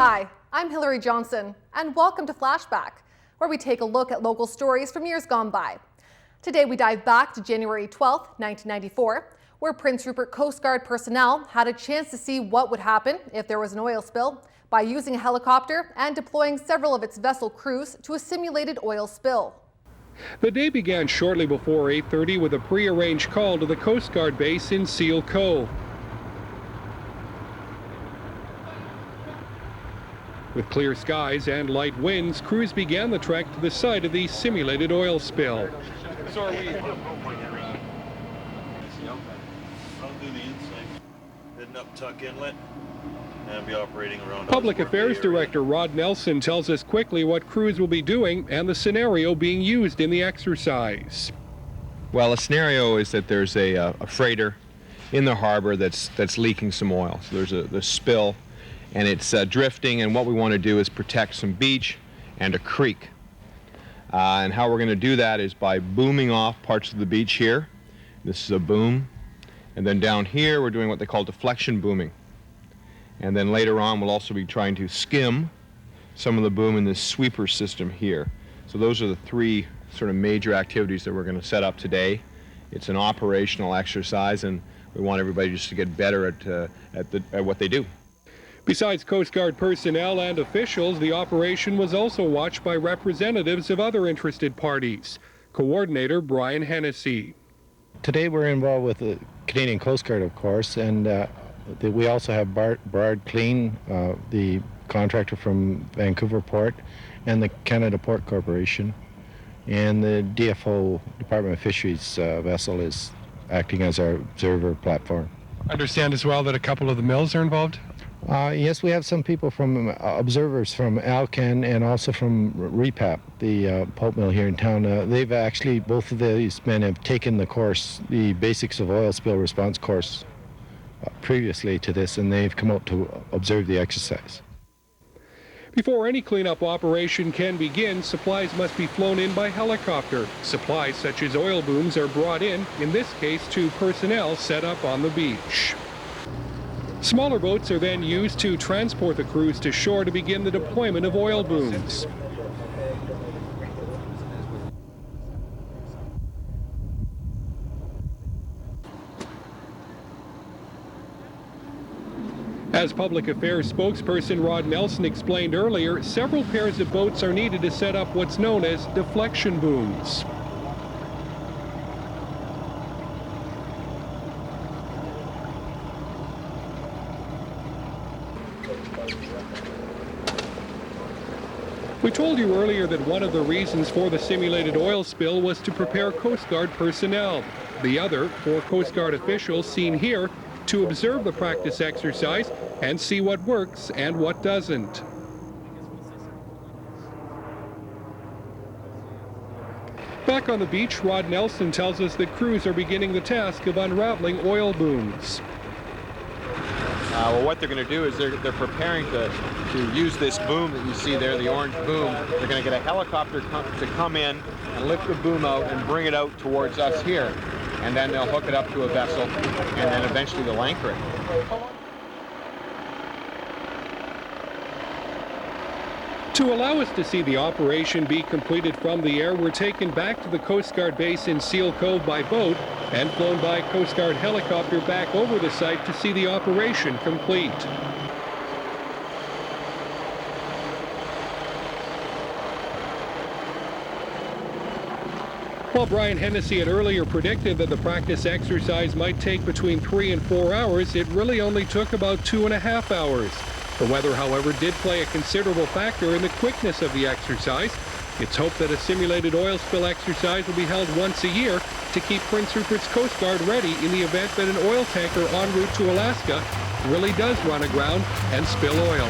Hi, I'm Hillary Johnson, and welcome to Flashback, where we take a look at local stories from years gone by. Today we dive back to January 12, 1994, where Prince Rupert Coast Guard personnel had a chance to see what would happen if there was an oil spill by using a helicopter and deploying several of its vessel crews to a simulated oil spill. The day began shortly before 8:30 with a pre-arranged call to the Coast Guard base in Seal Cove. With clear skies and light winds, crews began the trek to the site of the simulated oil spill. So are we? I'll do the inside. Heading up Tuck Inlet and be operating around. Public Affairs Director Rod Nelson tells us quickly what crews will be doing and the scenario being used in the exercise. Well, the scenario is that there's a freighter in the harbor that's leaking some oil. So there's a spill, and it's drifting, and what we want to do is protect some beach and a creek. And how we're going to do that is by booming off parts of the beach here. This is a boom. And then down here we're doing what they call deflection booming. And then later on we'll also be trying to skim some of the boom in this sweeper system here. So those are the three sort of major activities that we're going to set up today. It's an operational exercise, and we want everybody just to get better at what they do. Besides Coast Guard personnel and officials, the operation was also watched by representatives of other interested parties. Coordinator Brian Hennessy. Today we're involved with the Canadian Coast Guard, of course, and we also have Bard Clean, the contractor from Vancouver Port, and the Canada Port Corporation. And the DFO, Department of Fisheries vessel, is acting as our observer platform. I understand as well that a couple of the mills are involved? Yes, we have some people from observers from Alcan and also from Repap, the pulp mill here in town. They've actually, both of these men have taken the course, the Basics of Oil Spill Response course, previously to this, and they've come out to observe the exercise. Before any cleanup operation can begin, supplies must be flown in by helicopter. Supplies such as oil booms are brought in this case to personnel set up on the beach. Smaller boats are then used to transport the crews to shore to begin the deployment of oil booms. As Public Affairs spokesperson Rod Nelson explained earlier, several pairs of boats are needed to set up what's known as deflection booms. We told you earlier that one of the reasons for the simulated oil spill was to prepare Coast Guard personnel. The other, for Coast Guard officials seen here, to observe the practice exercise and see what works and what doesn't. Back on the beach, Rod Nelson tells us that crews are beginning the task of unraveling oil booms. Well, what they're going to do is they're preparing to use this boom that you see there, the orange boom. They're going to get a helicopter to come in and lift the boom out and bring it out towards us here. And then they'll hook it up to a vessel, and then eventually they'll anchor it. To allow us to see the operation be completed from the air, we're taken back to the Coast Guard base in Seal Cove by boat and flown by Coast Guard helicopter back over the site to see the operation complete. While Brian Hennessy had earlier predicted that the practice exercise might take between 3 and 4 hours, it really only took about 2.5 hours. The weather, however, did play a considerable factor in the quickness of the exercise. It's hoped that a simulated oil spill exercise will be held once a year to keep Prince Rupert's Coast Guard ready in the event that an oil tanker en route to Alaska really does run aground and spill oil.